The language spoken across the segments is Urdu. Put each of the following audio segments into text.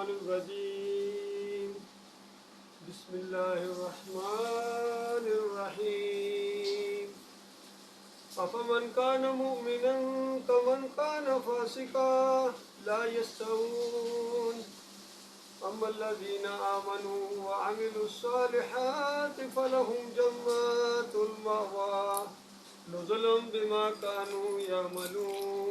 الرجیم بسم اللہ الرحمن الرحیم افمن کان مؤمنا کمن کان فاسقا لا یستوون اما الذین آمنوا وعملوا الصالحات فلهم جنات المأوى نزلا بما كانوا يعملون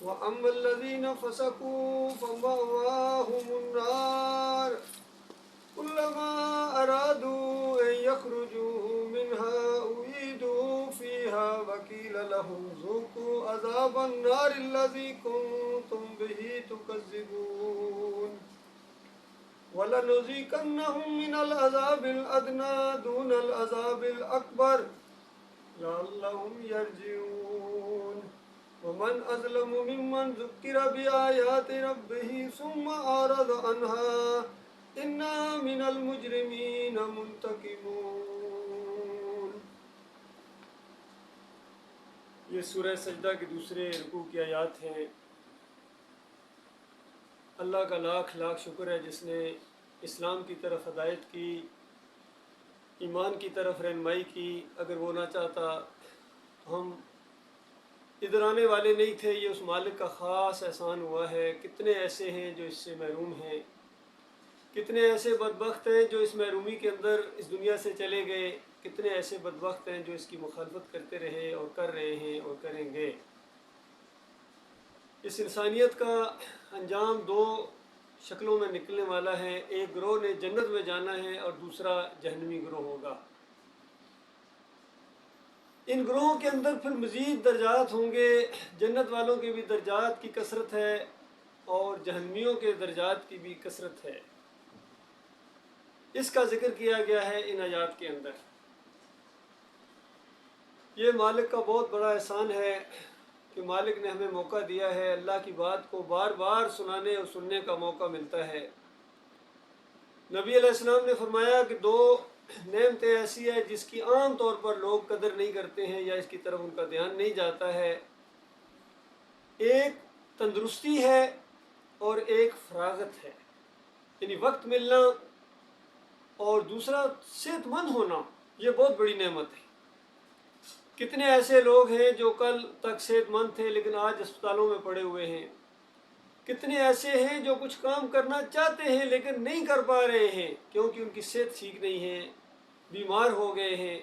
وأما الذين فسقوا فمأواهم النار كلما أرادوا أن يخرجوا منها أعيدوا فيها وقيل لهم ذوقوا عذاب النار الذي كنتم به تكذبون ولنذيقنهم من العذاب الأدنى دون العذاب الأكبر لعلهم يرجعون ومن أظلم ممن ذكر بآيات ربه ثم أعرض عنها إنا من المجرمين منتقمون۔ یہ سورہ سجدہ کے دوسرے رکوع کی آیات ہیں۔ اللہ کا لاکھ لاکھ شکر ہے جس نے اسلام کی طرف ہدایت کی، ایمان کی طرف رہنمائی کی۔ اگر وہ نہ چاہتا ہم ادھر آنے والے نہیں تھے۔ یہ اس مالک کا خاص احسان ہوا ہے۔ کتنے ایسے ہیں جو اس سے محروم ہیں، کتنے ایسے بدبخت ہیں جو اس محرومی کے اندر اس دنیا سے چلے گئے، کتنے ایسے بدبخت ہیں جو اس کی مخالفت کرتے رہے اور کر رہے ہیں اور کریں گے۔ اس انسانیت کا انجام دو شکلوں میں نکلنے والا ہے۔ ایک گروہ نے جنت میں جانا ہے اور دوسرا جہنمی گروہ ہوگا۔ ان گروہوں کے اندر پھر مزید درجات ہوں گے۔ جنت والوں کے بھی درجات کی کثرت ہے اور جہنمیوں کے درجات کی بھی کثرت ہے۔ اس کا ذکر کیا گیا ہے ان آیات کے اندر۔ یہ مالک کا بہت بڑا احسان ہے کہ مالک نے ہمیں موقع دیا ہے، اللہ کی بات کو بار بار سنانے اور سننے کا موقع ملتا ہے۔ نبی علیہ السلام نے فرمایا کہ دو نعمتیں ایسی ہے جس کی عام طور پر لوگ قدر نہیں کرتے ہیں یا اس کی طرف ان کا دھیان نہیں جاتا ہے۔ ایک تندرستی ہے اور ایک فراغت ہے، یعنی وقت ملنا، اور دوسرا صحت مند ہونا۔ یہ بہت بڑی نعمت ہے۔ کتنے ایسے لوگ ہیں جو کل تک صحت مند تھے لیکن آج اسپتالوں میں پڑے ہوئے ہیں۔ کتنے ایسے ہیں جو کچھ کام کرنا چاہتے ہیں لیکن نہیں کر پا رہے ہیں کیونکہ ان کی صحت ٹھیک نہیں ہے، بیمار ہو گئے ہیں۔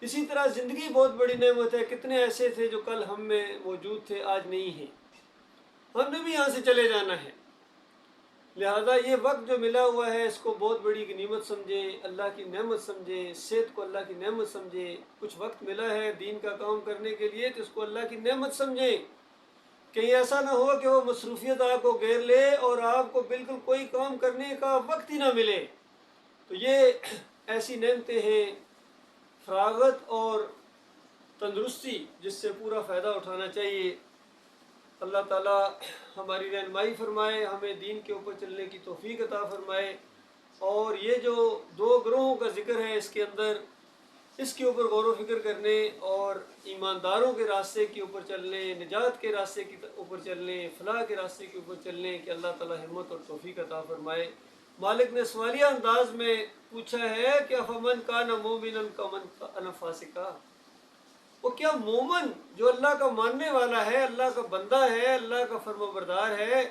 اسی طرح زندگی بہت بڑی نعمت ہے۔ کتنے ایسے تھے جو کل ہم میں موجود تھے، آج نہیں ہیں۔ ہم نے بھی یہاں سے چلے جانا ہے، لہذا یہ وقت جو ملا ہوا ہے اس کو بہت بڑی نعمت سمجھیں، اللہ کی نعمت سمجھیں، صحت کو اللہ کی نعمت سمجھیں۔ کچھ وقت ملا ہے دین کا کام کرنے کے لیے تو اس کو اللہ کی نعمت سمجھیں۔ کہیں ایسا نہ ہو کہ وہ مصروفیت آپ کو گھیر لے اور آپ کو بالکل کوئی کام کرنے کا وقت ہی نہ ملے۔ تو یہ ایسی نعمتیں ہیں، فراغت اور تندرستی، جس سے پورا فائدہ اٹھانا چاہیے۔ اللہ تعالیٰ ہماری رہنمائی فرمائے، ہمیں دین کے اوپر چلنے کی توفیق عطا فرمائے۔ اور یہ جو دو گروہوں کا ذکر ہے اس کے اندر، اس کے اوپر غور و فکر کرنے اور ایمانداروں کے راستے کے اوپر چلنے، نجات کے راستے کے اوپر چلنے، فلاح کے راستے کے اوپر چلنے کہ اللہ تعالیٰ ہمت اور توفیق عطا فرمائے۔ مالک نے سوالیہ انداز میں پوچھا ہے کہ افمن کان مؤمنا کمن کان فاسقا، وہ کیا مومن جو اللہ کا ماننے والا ہے، اللہ کا بندہ ہے، اللہ کا فرما بردار ہے،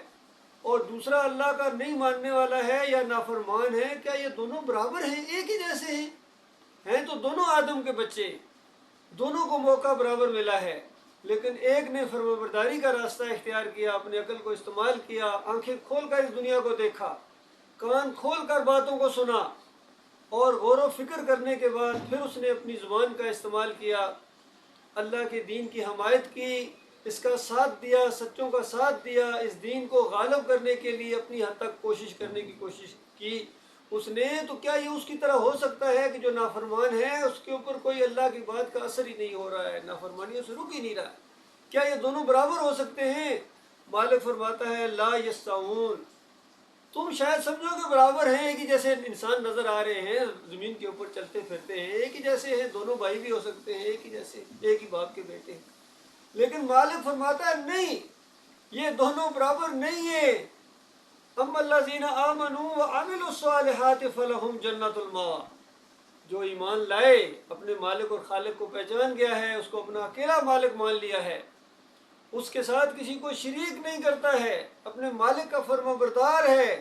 اور دوسرا اللہ کا نہیں ماننے والا ہے یا نافرمان ہے، کیا یہ دونوں برابر ہیں، ایک ہی جیسے ہیں تو دونوں آدم کے بچے، دونوں کو موقع برابر ملا ہے، لیکن ایک نے فرما برداری کا راستہ اختیار کیا، اپنی عقل کو استعمال کیا، آنکھیں کھول کر اس دنیا کو دیکھا، کان کھول کر باتوں کو سنا، اور غور و فکر کرنے کے بعد پھر اس نے اپنی زبان کا استعمال کیا، اللہ کے دین کی حمایت کی، اس کا ساتھ دیا، سچوں کا ساتھ دیا، اس دین کو غالب کرنے کے لیے اپنی حد تک کوشش کرنے کی کوشش کی اس نے۔ تو کیا یہ اس کی طرح ہو سکتا ہے کہ جو نافرمان ہے اس کے اوپر کوئی اللہ کی بات کا اثر ہی نہیں ہو رہا ہے، نافرمانیوں سے رک ہی نہیں رہا ہے؟ کیا یہ دونوں برابر ہو سکتے ہیں؟ مالک فرماتا ہے لا یستوون، تم شاید سمجھو کہ برابر ہیں، ایک ہی جیسے انسان نظر آ رہے ہیں، زمین کے اوپر چلتے پھرتے ہیں، ایک ہی جیسے ہیں، دونوں بھائی بھی ہو سکتے ہیں، ایک ہی جیسے، ایک ہی باپ کے بیٹے ہیں، لیکن مالک فرماتا ہے نہیں، یہ دونوں برابر نہیں ہیں۔ اما الذین آمنوا وعملوا الصالحات فلہم جنت المأوی، جو ایمان لائے، اپنے مالک اور خالق کو پہچان گیا ہے، اس کو اپنا اکیلا مالک مان لیا ہے، اس کے ساتھ کسی کو شریک نہیں کرتا ہے، اپنے مالک کا فرما بردار ہے،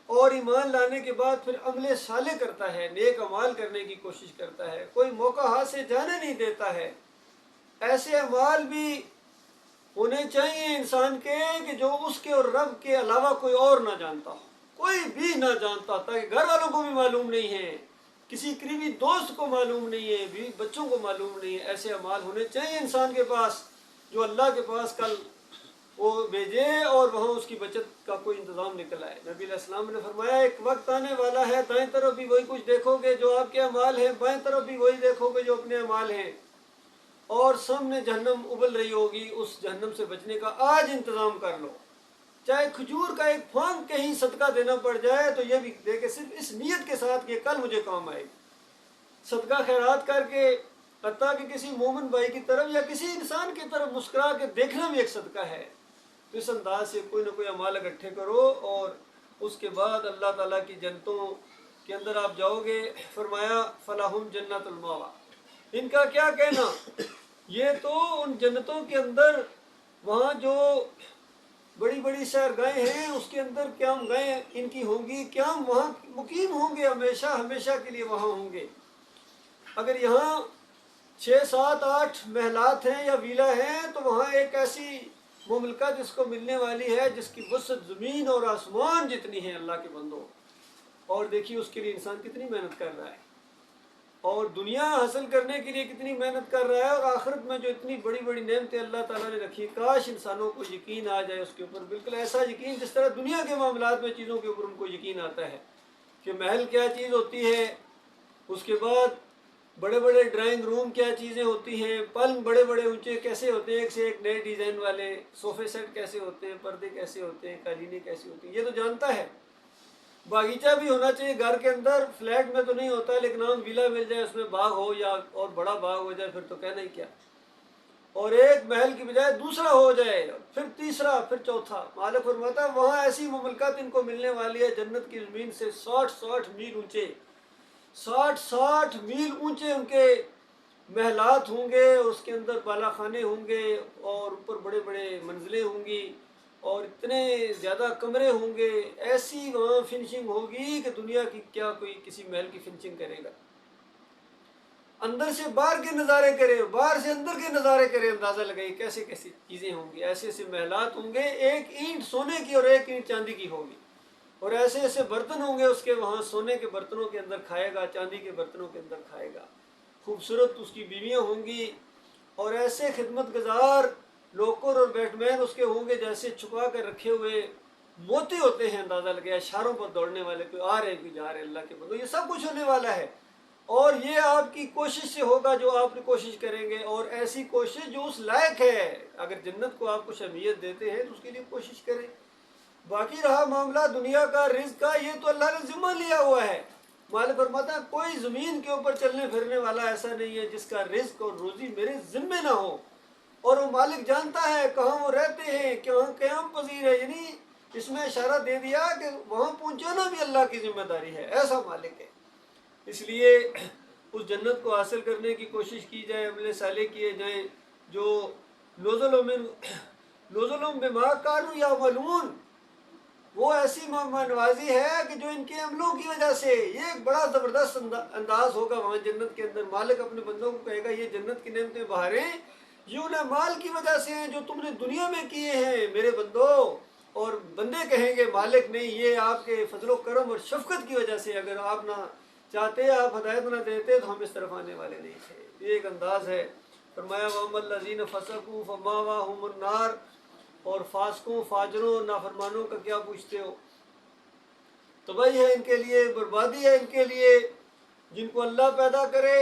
اور ایمان لانے کے بعد پھر عمل صالح کرتا ہے، نیک اعمال کرنے کی کوشش کرتا ہے، کوئی موقع ہاتھ سے جانے نہیں دیتا ہے۔ ایسے اعمال بھی ہونے چاہیے انسان کے کہ جو اس کے اور رب کے علاوہ کوئی اور نہ جانتا ہو، کوئی بھی نہ جانتا، تاکہ گھر والوں کو بھی معلوم نہیں ہے، کسی قریبی دوست کو معلوم نہیں ہے، بیوی بچوں کو معلوم نہیں ہے۔ ایسے اعمال ہونے چاہیے انسان کے پاس جو اللہ کے پاس کل وہ بھیجے اور وہاں اس کی بچت کا کوئی انتظام نکل آئے۔ نبی علیہ السلام نے فرمایا ایک وقت آنے والا ہے، دائیں طرف بھی وہی کچھ دیکھو گے جو آپ کے اعمال ہیں، بائیں طرف بھی وہی دیکھو گے جو اپنے اعمال ہیں، اور سامنے جہنم ابل رہی ہوگی، اس جہنم سے بچنے کا آج انتظام کر لو۔ چاہے کھجور کا ایک پھانگ کہیں صدقہ دینا پڑ جائے تو یہ بھی دے کے صرف اس نیت کے ساتھ کہ کل مجھے کام آئے گی۔ صدقہ خیرات کر کے، حتیٰ کہ کسی مومن بھائی کی طرف یا کسی انسان کی طرف مسکرا کے دیکھنا بھی ایک صدقہ ہے۔ تو اس انداز سے کوئی نہ کوئی اعمال اکٹھے کرو، اور اس کے بعد اللہ تعالیٰ کی جنتوں کے اندر آپ جاؤ گے۔ فرمایا فلاحم جنت المأوی۔ ان کا کیا کہنا، یہ تو ان جنتوں کے اندر وہاں جو بڑی بڑی سیرگاہیں ہیں اس کے اندر قیام گاہیں ان کی ہوں گی، قیام وہاں مقیم ہوں گے، ہمیشہ ہمیشہ کے لیے وہاں ہوں گے۔ اگر یہاں 6 7 8 محلات ہیں یا ویلا ہیں تو وہاں ایک ایسی مملکت جس کو ملنے والی ہے جس کی وسعت زمین اور آسمان جتنی ہے اللہ کے بندوں، اور دیکھیے اس کے لیے انسان کتنی محنت کر رہا ہے، اور دنیا حاصل کرنے کے لیے کتنی محنت کر رہا ہے، اور آخرت میں جو اتنی بڑی بڑی نعمتیں اللہ تعالیٰ نے رکھی، کاش انسانوں کو یقین آ جائے اس کے اوپر، بالکل ایسا یقین جس طرح دنیا کے معاملات میں چیزوں کے اوپر ان کو یقین آتا ہے کہ محل کیا چیز ہوتی ہے، اس کے بعد بڑے بڑے ڈرائنگ روم کیا چیزیں ہوتی ہیں، پلنگ بڑے بڑے اونچے کیسے ہوتے ہیں، ایک سے ایک نئے ڈیزائن والے صوفے سیٹ کیسے ہوتے ہیں، پردے کیسے ہوتے ہیں، قالینیں کیسی ہوتی ہیں، یہ تو جانتا ہے۔ باغیچہ بھی ہونا چاہیے گھر کے اندر، فلیٹ میں تو نہیں ہوتا، لیکن عام ویلا مل جائے اس میں باغ ہو یا اور بڑا باغ ہو جائے پھر تو کہنا ہی کیا، اور ایک محل کی بجائے دوسرا ہو جائے، پھر تیسرا، پھر چوتھا۔ مالک فرماتا ہے وہاں ایسی مملکت ان کو ملنے والی ہے جنت کی زمین سے 60 میل اونچے، 60 میل اونچے ان کے محلات ہوں گے، اس کے اندر بالا خانے ہوں گے، اور اوپر بڑے بڑے منزلیں ہوں گی، اور اتنے زیادہ کمرے ہوں گے، ایسی وہاں فنشنگ ہوگی کہ دنیا کی کیا کوئی کسی محل کی فنشنگ کرے گا۔ اندر سے باہر کے نظارے کرے، باہر سے اندر کے نظارے کرے، اندازہ لگائیے کیسے کیسی چیزیں ہوں گی، ایسے ایسے محلات ہوں گے، ایک اینٹ سونے کی اور ایک اینٹ چاندی کی ہوگی، اور ایسے ایسے برتن ہوں گے اس کے، وہاں سونے کے برتنوں کے اندر کھائے گا، چاندی کے برتنوں کے اندر کھائے گا، خوبصورت اس کی بیویاں ہوں گی، اور ایسے خدمت گزار لوکر اور بیٹ مین اس کے ہوں گے جیسے چھپا کر رکھے ہوئے موتی ہوتے ہیں، اندازہ لگے اشاروں پر دوڑنے والے، کوئی آ رہے کوئی جا رہے، اللہ کے بندو یہ سب کچھ ہونے والا ہے، اور یہ آپ کی کوشش سے ہوگا جو آپ نے کوشش کریں گے، اور ایسی کوشش جو اس لائق ہے۔ اگر جنت کو آپ کچھ اہمیت دیتے ہیں تو اس کے لیے کوشش کریں۔ باقی رہا معاملہ دنیا کا، رزق کا، یہ تو اللہ نے ذمہ لیا ہوا ہے۔ مالک فرماتا ہے کوئی زمین کے اوپر چلنے پھرنے والا ایسا نہیں ہے جس کا رزق اور روزی میرے ذمے نہ ہو، اور وہ مالک جانتا ہے کہاں وہ رہتے ہیں، کہاں قیام پذیر ہے، یعنی اس میں اشارہ دے دیا کہ وہاں پہنچانا بھی اللہ کی ذمہ داری ہے، ایسا مالک ہے۔ اس لیے اس جنت کو حاصل کرنے کی کوشش کی جائے، عمل صالح کیے جائیں، جو نزل بما کانوا یعملون، وہ ایسی نوازی ہے کہ جو ان کے عملوں کی وجہ سے، یہ ایک بڑا زبردست انداز ہوگا وہاں جنت کے اندر۔ مالک اپنے بندوں کو کہے گا یہ جنت کی نعمتیں بہاریں یہ ان اعمال کی وجہ سے ہیں جو تم نے دنیا میں کیے ہیں میرے بندو، اور بندے کہیں گے مالک نہیں، یہ آپ کے فضل و کرم اور شفقت کی وجہ سے، اگر آپ نہ چاہتے، آپ ہدایت نہ دیتے تو ہم اس طرف آنے والے نہیں تھے۔ یہ ایک انداز ہے۔ فرمایا وَأَمَّا الَّذِينَ فَسَقُوا فَمَأْوَاهُمُ النَّارُ، اور فاسقوں فاجروں نافرمانوں کا کیا پوچھتے ہو؟ تباہی ہے ان کے لیے، بربادی ہے ان کے لیے، جن کو اللہ پیدا کرے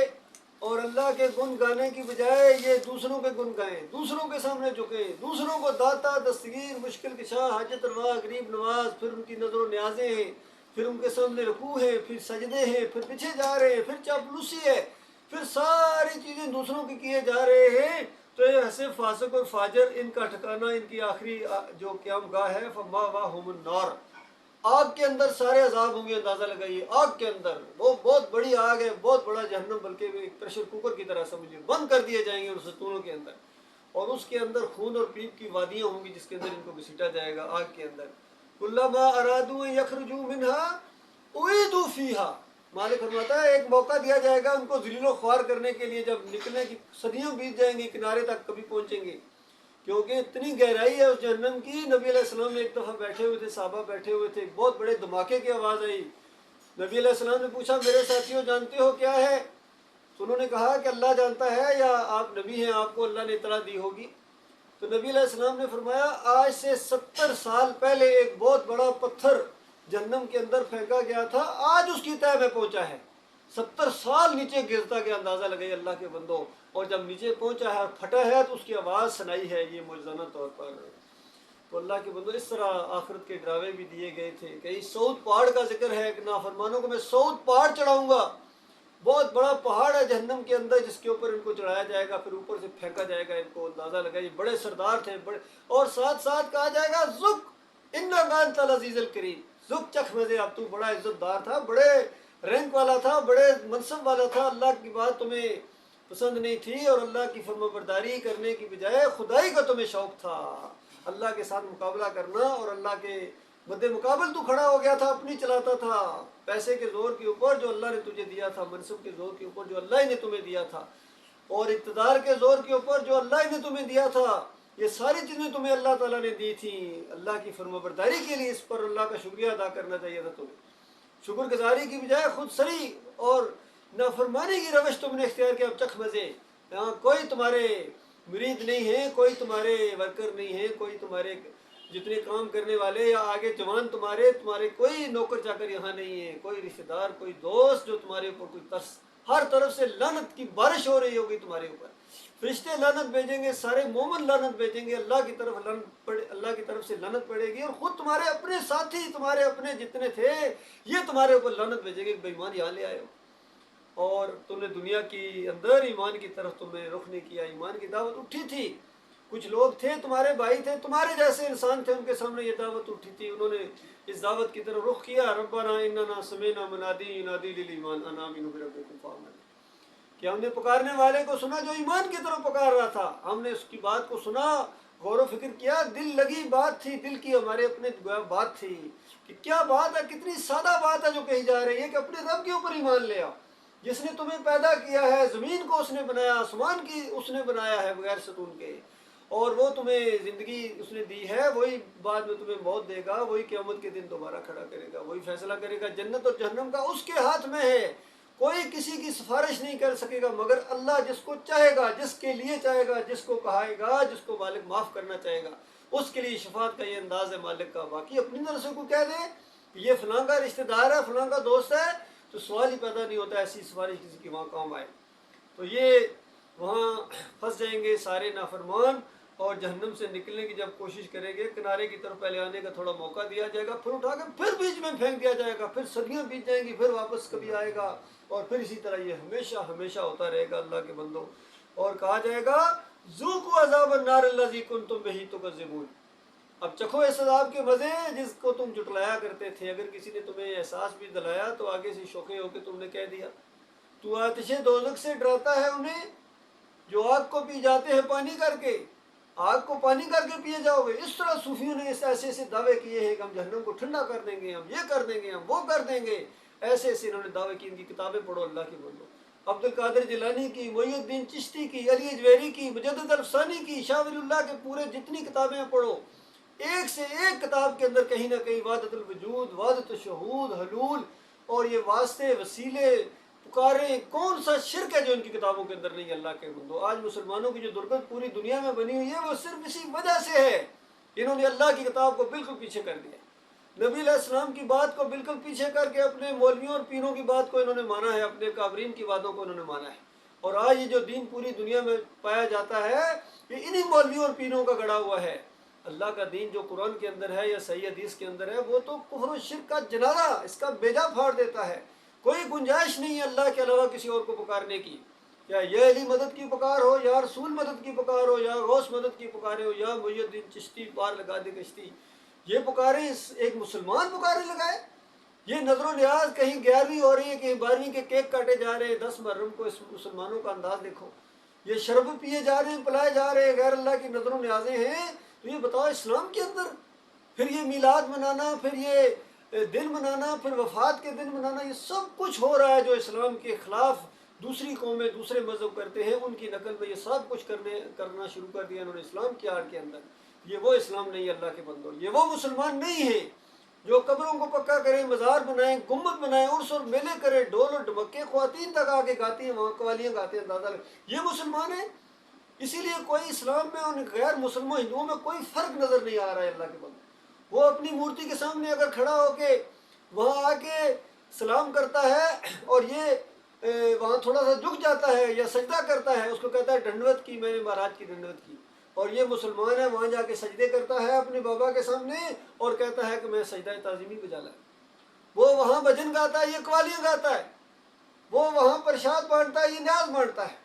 اور اللہ کے گن گانے کی بجائے یہ دوسروں کے گن گائیں، دوسروں کے سامنے جھکیں، دوسروں کو داتا دستگیر مشکل کشا حاجت روا غریب نواز، پھر ان کی نظر و نیازیں ہیں، پھر ان کے سامنے رکوع ہے، پھر سجدے ہیں، پھر پیچھے جا رہے ہیں، پھر چاپلوسی ہے، پھر ساری چیزیں دوسروں کی کیے جا رہے ہیں، تو یہ ایسے فاسق اور فاجر، ان کا ٹھکانہ، ان کی آخری جو قیام گاہ ہے، فماواہم النار، آگ کے اندر سارے عذاب ہوں گے. اندازہ لگائیے، آگ کے اندر، وہ بہت بڑی آگ ہے، بہت بڑا جہنم، بلکہ ایک پریشر کوکر کی طرح سمجھیے، بند کر دیے جائیں گے ان ستونوں کے اندر، اور اس کے اندر خون اور پیپ کی وادیاں ہوں گی جس کے اندر ان کو گھسیٹا جائے گا آگ کے اندر. کلما ارادوا ان یخرجوا منها اعیدوا فیہا، مالک فرماتا ہے ایک موقع دیا جائے گا ان کو ذلیل و خوار کرنے کے لیے، جب نکلنے کی صدیوں بیت جائیں گی، کنارے تک کبھی پہنچیں گے، کیونکہ اتنی گہرائی ہے اس جہنم کی. نبی علیہ السلام نے ایک دفعہ بیٹھے ہوئے تھے، صحابہ بیٹھے ہوئے تھے، بہت بڑے دھماکے کی آواز آئی. نبی علیہ السلام نے پوچھا میرے ساتھیوں جانتے ہو کیا ہے؟ تو انہوں نے کہا کہ اللہ جانتا ہے، یا آپ نبی ہیں، آپ کو اللہ نے اطلاع دی ہوگی. تو نبی علیہ السلام نے فرمایا آج سے 70 سال پہلے ایک بہت بڑا پتھر جہنم کے اندر پھینکا گیا تھا، آج اس کی تہہ میں پہنچا ہے. 70 سال نیچے گرتا گیا، اندازہ لگائی اللہ کے بندوں، اور جب نیچے پہنچا ہے اور پھٹا ہے تو اس کی آواز سنائی ہے، یہ معجزانہ طور پر. تو اللہ کے بندوں اس طرح آخرت کے ڈراوے بھی دیے گئے تھے. کہیں سعود پہاڑ کا ذکر ہے کہ نافرمانوں کو میں سعود پہاڑ چڑھاؤں گا، بہت بڑا پہاڑ ہے جہنم کے اندر جس کے اوپر ان کو چڑھایا جائے گا، پھر اوپر سے پھینکا جائے گا ان کو. اندازہ لگائیے، بڑے سردار تھے، بڑے، اور ساتھ ساتھ کہا جائے گا ذق انک انت العزیز الکریم، ذق چکھ مزے، اب تو بڑا عزت دار تھا، بڑے رینک والا تھا، بڑے منصب والا تھا، اللہ کی بات تمہیں پسند نہیں تھی اور اللہ کی فرما برداری کرنے کی بجائے خدائی کا تمہیں شوق تھا، اللہ کے ساتھ مقابلہ کرنا، اور اللہ کے مد مقابل تو کھڑا ہو گیا تھا، اپنی چلاتا تھا، پیسے کے زور کے اوپر جو اللہ نے تجھے دیا تھا، منصب کے زور کے اوپر جو اللہ ہی نے تمہیں دیا تھا، اور اقتدار کے زور کے اوپر جو اللہ ہی نے تمہیں دیا تھا. یہ ساری چیزیں تمہیں اللہ تعالیٰ نے دی تھیں اللہ کی فرما برداری کے لیے. اس پر اللہ کا شکریہ ادا کرنا چاہیے تھا تمہیں. شکر گزاری کی بجائے خود سری اور نافرمانی کی روش تم نے اختیار کیا. اب چکھ مزے، یہاں کوئی تمہارے مرید نہیں ہے، کوئی تمہارے ورکر نہیں ہے، کوئی تمہارے جتنے کام کرنے والے یا آگے جوان تمہارے کوئی نوکر چاکر یہاں نہیں ہے، کوئی رشتہ دار، کوئی دوست جو تمہارے اوپر کوئی ترس. ہر طرف سے لعنت کی بارش ہو رہی ہوگی تمہارے اوپر، فرشتے لعنت بھیجیں گے، سارے مومن لعنت بھیجیں گے، اللہ کی طرف سے لعنت پڑے گی، اور خود تمہارے اپنے ساتھی، تمہارے اپنے جتنے تھے، یہ تمہارے اوپر لعنت بھیجیں گے کہ بے ایمان یہاں لے آئے ہو، اور تم نے دنیا کی اندر ایمان کی طرف تم نے رخ نہیں کیا. ایمان کی دعوت اٹھی تھی، کچھ لوگ تھے تمہارے بھائی تھے، تمہارے جیسے انسان تھے، ان کے سامنے یہ دعوت اٹھی تھی، انہوں نے اس دعوت کی طرف رخ کیا. ربنا اننا سمعنا منادی ینادی للایمان ان آمنوا بربکم فآمنوا، کہ ہم نے پکارنے والے کو سنا جو ایمان کی طرف پکار رہا تھا، ہم نے اس کی بات کو سنا، غور و فکر کیا، دل لگی بات تھی، دل کی ہمارے اپنے بات تھی کہ کیا بات ہے، کتنی سادہ بات ہے جو کہی جا رہی ہے کہ اپنے رب کے اوپر ایمان لے آؤ، جس نے تمہیں پیدا کیا ہے، زمین کو اس نے بنایا، آسمان کی اس نے بنایا ہے بغیر ستون کے، اور وہ تمہیں زندگی اس نے دی ہے، وہی بعد میں تمہیں موت دے گا، وہی قیامت کے دن دوبارہ کھڑا کرے گا، وہی فیصلہ کرے گا. جنت اور جہنم کا اس کے ہاتھ میں ہے، کوئی کسی کی سفارش نہیں کر سکے گا مگر اللہ جس کو چاہے گا، جس کے لیے چاہے گا، جس کو کہائے گا، جس کو مالک معاف کرنا چاہے گا، اس کے لیے شفاعت کا یہ انداز ہے مالک کا. باقی اپنی طرف سے کو کہہ دے کہ یہ فلاں کا رشتہ دار ہے، فلاں کا دوست ہے، تو سوال ہی پیدا نہیں ہوتا ایسی سفارش کسی کی وہاں کام آئے. تو یہ وہاں پھنس جائیں گے سارے نافرمان، اور جہنم سے نکلنے کی جب کوشش کریں گے، کنارے کی طرف پہلے آنے کا تھوڑا موقع دیا جائے گا، پھر اٹھا کے پھر بیچ میں پھینک دیا جائے گا، پھر صدیاں بیت جائیں گی، پھر واپس کبھی آئے گا، اور پھر اسی طرح یہ ہمیشہ ہمیشہ ہوتا رہے گا اللہ کے بندوں. اور کہا جائے گا ذوقوا عذاب النار الذی کنتم بہ تکذبون، اب چکھو اس عذاب کے مزے جس کو تم جھٹلایا کرتے تھے. اگر کسی نے تمہیں احساس بھی دلایا تو آگے سے شوخے ہو کے تم نے کہہ دیا. تو آتش دوزخ سے ڈراتا ہے انہیں جو آگ کو پی جاتے ہیں پانی کر کے، آگ کو پانی کر کے پیے جاؤ گے. اس طرح صوفیوں نے ایسے ایسے دعوے کیے ہیں کہ ہم جہنم کو ٹھنڈا کر دیں گے، ہم یہ کر دیں گے، ہم وہ کر دیں گے، ایسے ایسے انہوں نے دعوے کی. ان کی کتابیں پڑھو اللہ کی بولو، عبد القادر جیلانی کی، محی الدین چشتی کی، علی اجویری کی، مجدد الفسانی کی، شاہ ولی اللہ کے پورے جتنی کتابیں پڑھو، ایک سے ایک کتاب کے اندر کہیں نہ کہیں وحدت الوجود، وحدت الشہود، حلول، اور یہ واسطے، وسیلے، پکاریں، کون سا شرک ہے جو ان کی کتابوں کے اندر نہیں. اللہ کے بندو، آج مسلمانوں کی جو درگت پوری دنیا میں بنی ہوئی ہے وہ صرف اسی وجہ سے ہے، انہوں نے اللہ کی کتاب کو بالکل پیچھے کر دیا، نبی علیہ السلام کی بات کو بالکل پیچھے کر کے اپنے مولویوں اور پیروں کی بات کو انہوں نے مانا ہے، اپنے کابرین کی باتوں کو انہوں نے مانا ہے. اور آج یہ جو دین پوری دنیا میں پایا جاتا ہے یہ انہی مولویوں اور پیروں کا گڑا ہوا ہے. اللہ کا دین جو قرآن کے اندر ہے یا صحیح حدیث کے اندر ہے وہ تو کفر و شرک کا جنازہ، اس کا بیجا پھاڑ دیتا ہے. کوئی گنجائش نہیں ہے اللہ کے علاوہ کسی اور کو پکارنے کی. کیا یہ علی مدد کی پکار ہو، یا رسول مدد کی پکار ہو، یا غوث مدد کی پکارے ہو، یا محی الدین چشتی پار لگا دے کشتی، یہ پکارے ایک مسلمان پکارے لگائے؟ یہ نظر و نیاز کہیں 11ویں ہو رہی ہے، کہیں 12ویں کے کیک کاٹے جا رہے ہیں 10 محرم کو، اس مسلمانوں کا انداز دیکھو، یہ شرب پیے جا رہے ہیں، پلائے جا رہے ہیں، غیر اللہ کی نظر و نیازیں ہیں، تو یہ بتاؤ اسلام کے اندر پھر یہ میلاد منانا، پھر یہ دن منانا، پھر وفات کے دن منانا، یہ سب کچھ ہو رہا ہے جو اسلام کے خلاف دوسری قومیں دوسرے مذہب کرتے ہیں، ان کی نقل میں یہ سب کچھ کرنا شروع کر دیا انہوں نے اسلام کی آڑ کے اندر۔ یہ وہ اسلام نہیں ہے اللہ کے بندوں، یہ وہ مسلمان نہیں ہے جو قبروں کو پکا کریں، مزار بنائیں، گنبد بنائیں، عرس اور میلے کریں، ڈول اور ڈمکے خواتین تک آ کے گاتی ہیں، وہاں قوالیاں گاتے ہیں، اندازہ یہ مسلمان ہیں؟ اسی لیے کوئی اسلام میں اور غیر مسلموں ہندوؤں میں کوئی فرق نظر نہیں آ رہا ہے اللہ کے بندے۔ وہ اپنی مورتی کے سامنے اگر کھڑا ہو کے وہاں آ کے سلام کرتا ہے اور یہ وہاں تھوڑا سا جھک جاتا ہے یا سجدہ کرتا ہے، اس کو کہتا ہے ڈنڈوت کی، میں نے مہاراج کی ڈنڈوت کی، اور یہ مسلمان ہے وہاں جا کے سجدے کرتا ہے اپنے بابا کے سامنے اور کہتا ہے کہ میں سجدہ تعظیمی بجا لایا۔ وہ وہاں بھجن گاتا ہے، یہ قوالیاں گاتا ہے، وہ وہاں پرشاد بانٹتا ہے، یہ نیاز بانٹتا ہے۔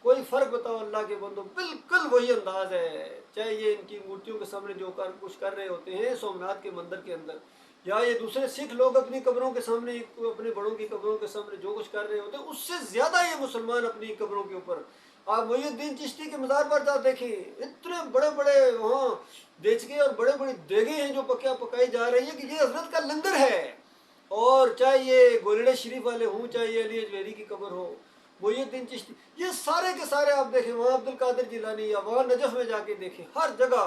کوئی فرق بتاؤ اللہ کے بندو، بالکل وہی انداز ہے، چاہے یہ ان کی مورتیوں کے سامنے جو کچھ کر رہے ہوتے ہیں سومناتھ کے مندر کے اندر، یا یہ دوسرے سکھ لوگ اپنی قبروں کے سامنے، اپنے بڑوں کی قبروں کے سامنے جو کچھ کر رہے ہوتے ہیں، اس سے زیادہ یہ مسلمان اپنی قبروں کے اوپر۔ آپ محی الدین چشتی کے مزار پر جا دیکھیں، اتنے بڑے بڑے وہاں دیچکے اور بڑے بڑی دیگیں ہیں جو پکائی جا رہی ہیں کہ یہ حضرت کا لنگر ہے۔ اور چاہے یہ گولڑے شریف والے ہوں، چاہے یہ علی اجمیری کی قبر ہو، محی الدین چشتی، یہ سارے کے سارے آپ دیکھیں، وہاں عبد القادر جیلانی یا وہاں نجف میں جا کے دیکھیں، ہر جگہ،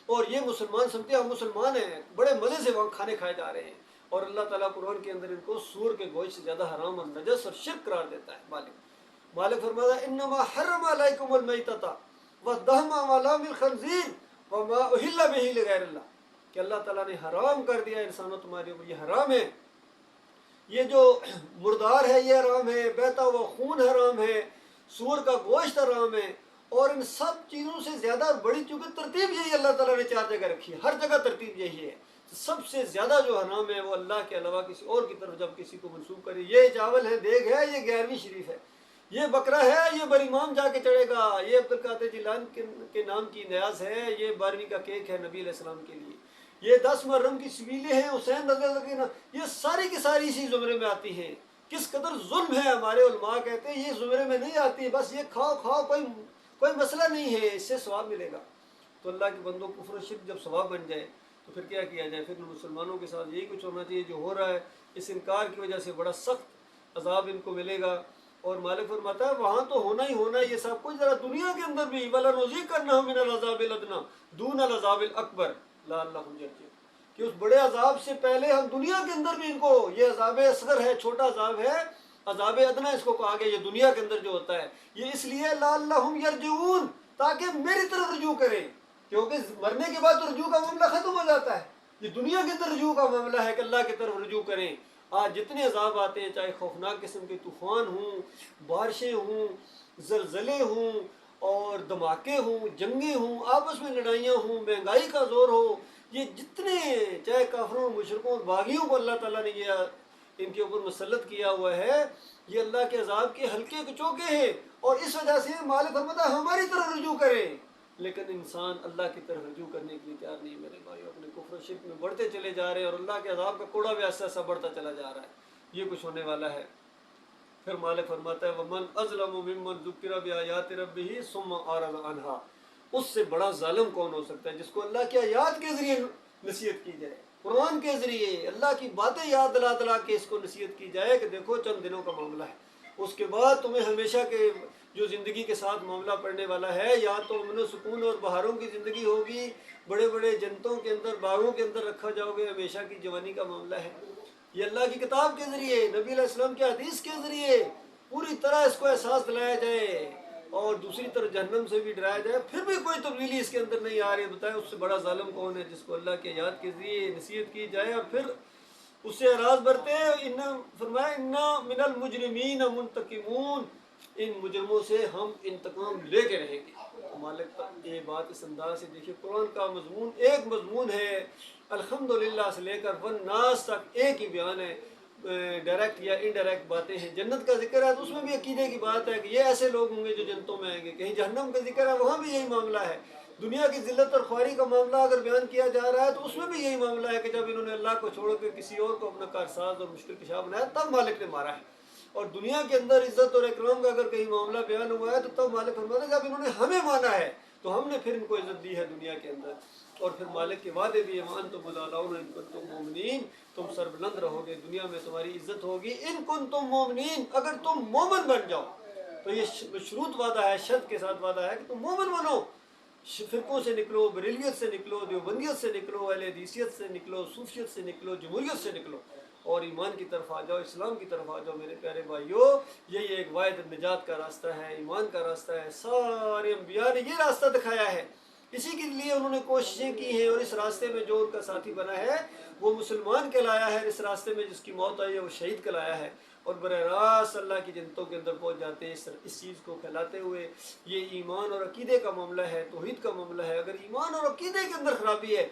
اور یہ مسلمان سمجھتے ہیں ہم مسلمان ہیں، بڑے مزے سے وہاں کھانے کھائے جا رہے ہیں، اور اللہ تعالیٰ قرآن کے اندر ان کو سور کے گوشت سے زیادہ حرام اور نجس اور شرک قرار دیتا ہے۔ مالک فرماتا ہے انما حرم علیکم المیتۃ والدم ولحم الخنزیر وما اہل بہ لغیر اللہ، کہ اللہ تعالیٰ نے حرام کر دیا انسانوں تمہارے اوپر، یہ حرام ہے، یہ جو مردار ہے یہ حرام ہے، بہتا ہوا خون حرام ہے، سور کا گوشت حرام ہے، اور ان سب چیزوں سے زیادہ بڑی، چونکہ ترتیب یہی اللہ تعالیٰ نے 4 جگہ رکھی ہے، ہر جگہ ترتیب یہی ہے، سب سے زیادہ جو حرام ہے وہ اللہ کے علاوہ کسی اور کی طرف جب کسی کو منسوب کرے، یہ چاول ہے، دیگ ہے، یہ 11ویں شریف ہے، یہ بکرا ہے، یہ بر امام جا کے چڑھے گا، یہ عبد القادر جیلانی کے نام کی نیاز ہے، یہ 12ویں کا کیک ہے نبی علیہ السلام کے لیے، یہ 10 محرم کی سبیلیں ہیں حسین رضی اللہ عنہ، یہ ساری کی ساری اسی زمرے میں آتی ہیں۔ کس قدر ظلم ہے، ہمارے علماء کہتے ہیں یہ زمرے میں نہیں آتی، بس یہ کھاؤ کوئی مسئلہ نہیں ہے، اس سے ثواب ملے گا۔ تو اللہ کے بندوں، کفر و شرک جب ثواب بن جائے تو پھر کیا کیا جائے؟ پھر مسلمانوں کے ساتھ یہی کچھ ہونا چاہیے جو ہو رہا ہے، اس انکار کی وجہ سے بڑا سخت عذاب ان کو ملے گا۔ اور مالک فرماتا ہے وہاں تو ہونا ہی ہونا یہ سب کچھ، ذرا دنیا کے اندر بھی وَلَنُذِيقَنَّهُم مِّنَ الْعَذَابِ الْأَدْنَىٰ دُونَ الْعَذَابِ الْأَكْبَرِ لَعَلَّهُمْ يَرْجِعُونَ، کہ اس بڑے عذاب سے پہلے ہم دنیا کے اندر بھی ان کو، یہ عذاب اصغر ہے، چھوٹا عذاب ہے، عذاب ادنا اس کو کہا گیا، یہ دنیا کے اندر جو ہوتا ہے یہ اس لیے لعلہم یرجعون، تاکہ میری طرف رجوع کریں، کیونکہ مرنے کے بعد تو رجوع کا معاملہ ختم ہو جاتا ہے، یہ دنیا کے اندر رجوع کا معاملہ ہے کہ اللہ کی طرف رجوع کریں۔ آج جتنے عذاب آتے ہیں، چاہے خوفناک قسم کے طوفان ہوں، بارشیں ہوں، زلزلے ہوں، اور دھماکے ہوں، جنگیں ہوں، آپس میں لڑائیاں ہوں، مہنگائی کا زور ہو، یہ جتنے چاہے کافروں، مشرکوں اور باغیوں کو اللہ تعالیٰ نے یہ ان کے اوپر مسلط کیا ہوا ہے، یہ اللہ کے عذاب کے ہلکے چوکے ہیں، اور اس وجہ سے مالک فرماتا ہے ہماری طرف رجوع کریں، لیکن انسان اللہ کی طرف رجوع کرنے کے لیے تیار نہیں۔ میرے بھائیو، اپنے کفر و شرک میں بڑھتے چلے جا رہے ہیں، اور اللہ کے عذاب کا کوڑا بھی ایسا ایسا بڑھتا چلا جا رہا ہے، یہ کچھ ہونے والا ہے۔ پھر مالک فرماتا ہے وَمَنْ أَظْلَمُ مِمَّنْ ذُكِّرَ بِآيَاتِ رَبِّهِ ثُمَّ أَعْرَضَ عَنْهَا، اس سے بڑا ظالم کون ہو سکتا ہے جس کو اللہ کی آیات کے ذریعے نصیحت کی جائے، قرآن کے ذریعے اللہ کی باتیں یاد دلا کے اس کو نصیحت کی جائے کہ دیکھو چند دنوں کا معاملہ ہے، اس کے بعد تمہیں ہمیشہ کے جو زندگی کے ساتھ معاملہ پڑنے والا ہے، یا تو امن و سکون اور بہاروں کی زندگی ہوگی، بڑے بڑے جنتوں کے اندر، باغوں کے اندر رکھا جاؤ گے، ہمیشہ کی جوانی کا معاملہ ہے۔ یہ اللہ کی کتاب کے ذریعے، نبی علیہ السلام کی حدیث کے ذریعے پوری طرح اس کو احساس دلایا جائے، اور دوسری طرف جہنم سے بھی ڈرایا جائے، پھر بھی کوئی تبدیلی اس کے اندر نہیں آ رہی، بتائیں اس سے بڑا ظالم کون ہے جس کو اللہ کے یاد کے ذریعے نصیحت کی جائے اور پھر اس سے اعراض برتے۔ فرمایا انا من المجرمین منتقمون، ان مجرموں سے ہم انتقام لے کے رہیں گے۔ مالک یہ بات اس انداز سے دیکھیے، قرآن کا مضمون ایک مضمون ہے، الحمدللہ سے لے کر والناس تک ایک ہی بیان ہے، ڈائریکٹ یا انڈائریکٹ باتیں ہیں. جنت کا ذکر ہے تو اس میں بھی عقیدے کی بات ہے کہ یہ ایسے لوگ ہوں گے جو جنتوں میں آئیں گے. کہیں جہنم کا ذکر ہے وہاں بھی یہی معاملہ ہے. دنیا کی ذلت اور خواری کا معاملہ اگر بیان کیا جا رہا ہے تو اس میں بھی یہی معاملہ ہے کہ جب انہوں نے اللہ کو چھوڑ کے کسی اور کو اپنا کارساز اور مشکل کشا بنایا تب مالک نے مارا ہے. اور دنیا کے اندر عزت اور اکرام کا اگر کہیں معاملہ بیان ہوا ہے تو تب مالک فرماتا ہے جب انہوں نے ہمیں مانا ہے تو ہم نے پھر ان کو عزت دی ہے دنیا کے اندر. اور پھر مالک کے وعدے بھی ایمان تم الاؤن ان کنتم مومنین, تم سربلند رہو گے, دنیا میں تمہاری عزت ہوگی. ان کنتم مومنین, اگر تم مومن بن جاؤ. تو یہ مشروط وعدہ ہے, شرط کے ساتھ وعدہ ہے کہ تم مومن بنو. فرقوں سے نکلو, بریلیت سے نکلو, دیوبندیت سے نکلو, اہل حدیثیت سے نکلو, صوفیت سے نکلو, جمہوریت سے نکلو اور ایمان کی طرف آ جاؤ, اسلام کی طرف آ جاؤ. میرے پیارے بھائیو, یہی ایک واحد نجات کا راستہ ہے, ایمان کا راستہ ہے. سارے انبیاء نے یہ راستہ دکھایا ہے, اسی کے لیے انہوں نے کوششیں کی ہیں. اور اس راستے میں جو ان کا ساتھی بنا ہے وہ مسلمان کہلایا ہے. اس راستے میں جس کی موت آئی ہے وہ شہید کہلایا ہے. اور براہ راست اللہ کی جنتوں کے اندر پہنچ جاتے ہیں اس چیز کو پھیلاتے ہوئے. یہ ایمان اور عقیدے کا معاملہ ہے, توحید کا معاملہ ہے. اگر ایمان اور عقیدے کے اندر خرابی ہے,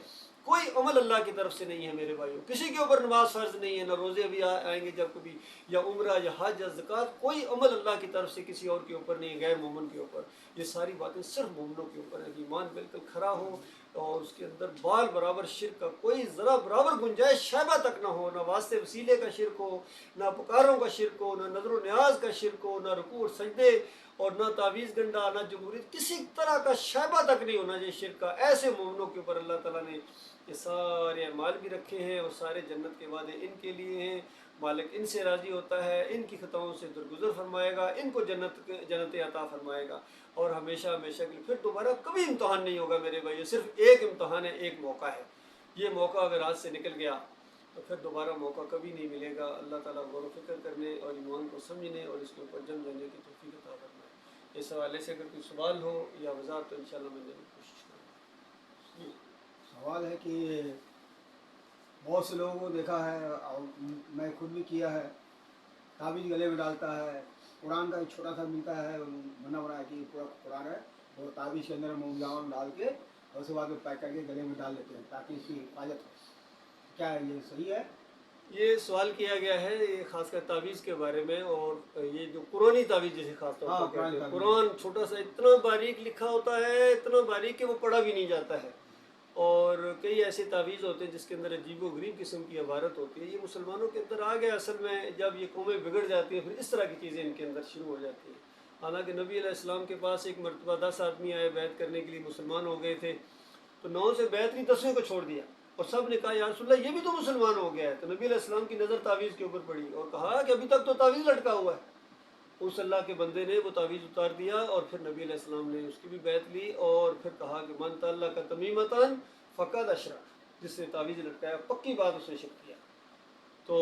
کوئی عمل اللہ کی طرف سے نہیں ہے میرے بھائیوں. کسی کے اوپر نماز فرض نہیں ہے, نہ روزے بھی آئیں گے جب کبھی, یا عمرہ یا حج یا زکوٰۃ, کوئی عمل اللہ کی طرف سے کسی اور کے اوپر نہیں ہے, غیر مومن کے اوپر. یہ ساری باتیں صرف مومنوں کے اوپر ہیں. ایمان بالکل کھرا ہو اور اس کے اندر بال برابر شرک کا کوئی ذرا برابر گنجائش شائبہ تک نہ ہو. نہ واسطے وسیلے کا شرک ہو, نہ پکاروں کا شرک ہو, نہ نظر و نیاز کا شرک ہو, نہ رکوع اور سجدے, اور نہ تعویذ گنڈا, نہ جمہوریت, کسی طرح کا شائبہ تک نہیں ہونا یہ شرک کا. ایسے مومنوں کے اوپر اللہ تعالیٰ نے یہ سارے اعمال بھی رکھے ہیں اور سارے جنت کے وعدے ان کے لیے ہیں. مالک ان سے راضی ہوتا ہے, ان کی خطاؤں سے درگزر فرمائے گا, ان کو جنت عطا فرمائے گا اور ہمیشہ ہمیشہ کے لیے. پھر دوبارہ کبھی امتحان نہیں ہوگا میرے بھائی, صرف ایک امتحان ہے, ایک موقع ہے. یہ موقع اگر ہاتھ سے نکل گیا تو پھر دوبارہ موقع کبھی نہیں ملے گا. اللہ تعالیٰ غور و فکر کرنے اور ایمان کو سمجھنے اور اس کے اوپر جم جانے کی توفیق عطا فرمائے. اس حوالے سے اگر کوئی سوال ہو یا وضاحت تو انشاءاللہ میں ضرور کوشش کروں. سوال ہے کہ بہت سے لوگوں کو دیکھا ہے اور میں خود بھی کیا ہے, تعویذ گلے میں ڈالتا ہے. قرآن کا ایک چھوٹا سا ملتا ہے بنا بنا کہ پورا قرآن ہے, وہ تعویذ کے اندر موم ڈال کے اور اس کے بعد پیک کر کے گلے میں ڈال دیتے ہیں تاکہ اس کی حفاظت ہو. کیا ہے یہ صحیح ہے؟ یہ سوال کیا گیا ہے یہ خاص کر تعویذ کے بارے میں, اور یہ جو قرآنی تعویذ جیسے خاص طور پر کہتے ہیں. قرآن چھوٹا سا اتنا باریک لکھا ہوتا ہے, اتنا باریک کہ وہ پڑھا بھی نہیں جاتا ہے. اور کئی ایسے تعویذ ہوتے ہیں جس کے اندر عجیب و غریب قسم کی عبارت ہوتی ہے. یہ مسلمانوں کے اندر آ گیا اصل میں, جب یہ قومیں بگڑ جاتی ہیں پھر اس طرح کی چیزیں ان کے اندر شروع ہو جاتی ہیں. حالانکہ نبی علیہ السلام کے پاس ایک مرتبہ 10 آدمی آئے بیعت کرنے کے لیے, مسلمان ہو گئے تھے. تو 9 سے بیعت نہیں, 10ویں کو چھوڑ دیا اور سب نے کہا یا رسول اللہ یہ بھی تو مسلمان ہو گیا ہے. تو نبی علیہ السلام کی نظر تعویذ کے اوپر پڑی اور کہا کہ ابھی تک تو تعویذ لٹکا ہوا ہے. اس اللہ کے بندے نے وہ تعویذ اتار دیا اور پھر نبی علیہ السلام نے اس کی بھی بیعت لی اور پھر کہا کہ من تعلق تمیمۃ فقد اشرک, جس نے تعویذ لٹکایا پکی بات اس نے شرک کیا. تو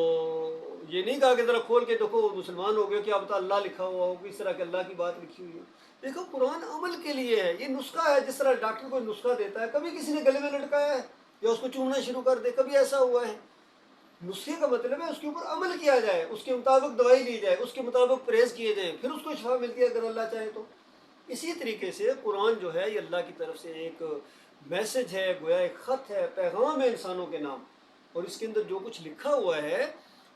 یہ نہیں کہا کہ ذرا کھول کے دیکھو مسلمان ہو گیا, کہ اب تو اللہ لکھا ہوا ہو, اس طرح کہ اللہ کی بات لکھی ہوئی ہو. دیکھو قرآن عمل کے لیے ہے, یہ نسخہ ہے. جس طرح ڈاکٹر کو نسخہ دیتا ہے, کبھی کسی نے گلے میں لٹکایا ہے یا اس کو چومنا شروع کر دے, کبھی ایسا ہوا ہے؟ نسخے کا مطلب ہے اس کے اوپر عمل کیا جائے, اس کے مطابق دوائی لی جائے, اس کے مطابق پرہیز کیے جائیں, پھر اس کو شفا ملتی ہے اگر اللہ چاہے تو. اسی طریقے سے قرآن جو ہے یہ اللہ کی طرف سے ایک میسج ہے, گویا ایک خط ہے, پیغام ہے انسانوں کے نام. اور اس کے اندر جو کچھ لکھا ہوا ہے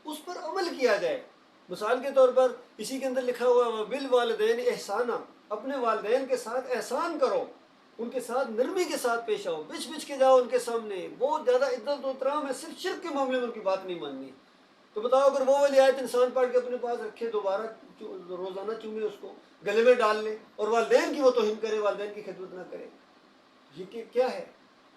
اس پر عمل کیا جائے. مثال کے طور پر اسی کے اندر لکھا ہوا ہے بالوالدین احسانا, اپنے والدین کے ساتھ احسان کرو, ان کے ساتھ نرمی کے ساتھ پیش آؤ, بچ بچ کے جاؤ ان کے سامنے. بہت زیادہ عزت و احترام ہے, صرف شرک کے معاملے میں ان کی بات نہیں ماننی. تو بتاؤ اگر وہ والی آیت انسان پڑھ کے اپنے پاس رکھے, دوبارہ روزانہ چومے, اس کو گلے میں ڈال لے اور والدین کی وہ توہین کرے, والدین کی خدمت نہ کرے, یہ کیا ہے؟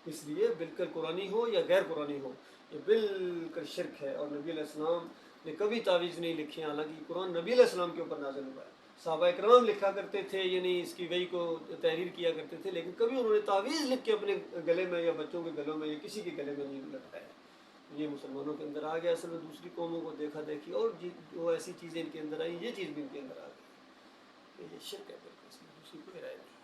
اس لیے بالکل قرآنی ہو یا غیر قرآنی ہو یہ بالکل شرک ہے. اور نبی علیہ السلام نے کبھی تعویذ نہیں لکھی, حالانکہ قرآن نبی علیہ السلام کے اوپر نازل ہوا ہے. صحابہ اکرام لکھا کرتے تھے, یعنی اس کی وحی کو تحریر کیا کرتے تھے, لیکن کبھی انہوں نے تعویذ لکھ کے اپنے گلے میں یا بچوں کے گلوں میں یا کسی کے گلے میں نہیں لٹکایا. یہ مسلمانوں کے اندر آ گیا. اصل میں دوسری قوموں کو دیکھا دیکھی اور جو ایسی چیزیں ان کے اندر آئیں, یہ چیز بھی ان کے اندر آ گئی. یہ شرک ہے, بالکل اس میں دوسری کوئی رائے نہیں.